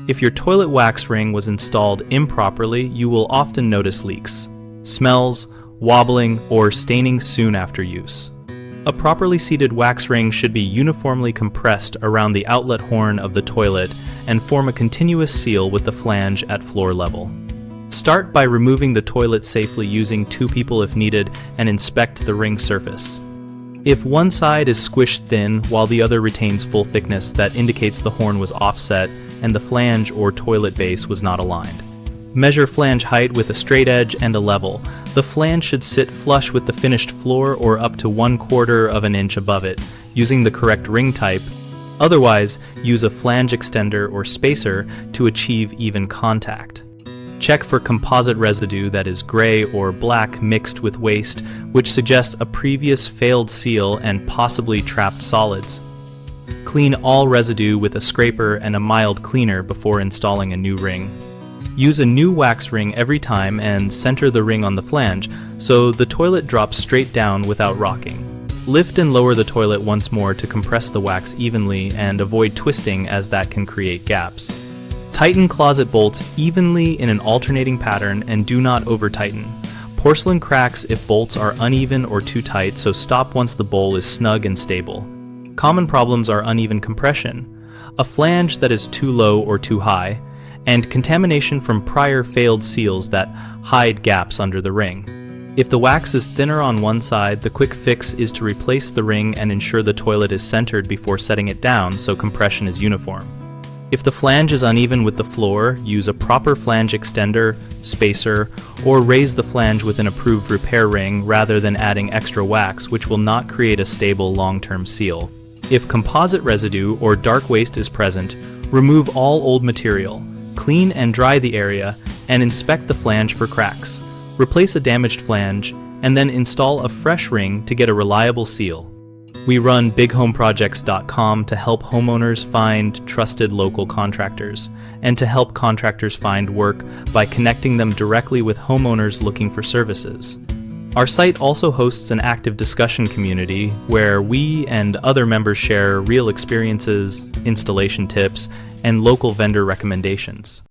If your toilet wax ring was installed improperly, you will often notice leaks, smells, wobbling, or staining soon after use. A properly seated wax ring should be uniformly compressed around the outlet horn of the toilet and form a continuous seal with the flange at floor level. Start by removing the toilet safely using 2 people if needed and inspect the ring surface. If one side is squished thin while the other retains full thickness, that indicates the horn was offset and the flange or toilet base was not aligned. Measure flange height with a straight edge and a level. The flange should sit flush with the finished floor or up to 1/4 of an inch above it, using the correct ring type. Otherwise, use a flange extender or spacer to achieve even contact. Check for composite residue that is gray or black mixed with waste, which suggests a previous failed seal and possibly trapped solids. Clean all residue with a scraper and a mild cleaner before installing a new ring. Use a new wax ring every time and center the ring on the flange so the toilet drops straight down without rocking. Lift and lower the toilet once more to compress the wax evenly and avoid twisting, as that can create gaps. Tighten closet bolts evenly in an alternating pattern and do not over-tighten. Porcelain cracks if bolts are uneven or too tight, so stop once the bowl is snug and stable. Common problems are uneven compression, a flange that is too low or too high, and contamination from prior failed seals that hide gaps under the ring. If the wax is thinner on one side, the quick fix is to replace the ring and ensure the toilet is centered before setting it down so compression is uniform. If the flange is uneven with the floor, use a proper flange extender, spacer, or raise the flange with an approved repair ring rather than adding extra wax, which will not create a stable long-term seal. If composite residue or dark waste is present, remove all old material, clean and dry the area, and inspect the flange for cracks. Replace a damaged flange, and then install a fresh ring to get a reliable seal. We run bighomeprojects.com to help homeowners find trusted local contractors, and to help contractors find work by connecting them directly with homeowners looking for services. Our site also hosts an active discussion community where we and other members share real experiences, installation tips, and local vendor recommendations.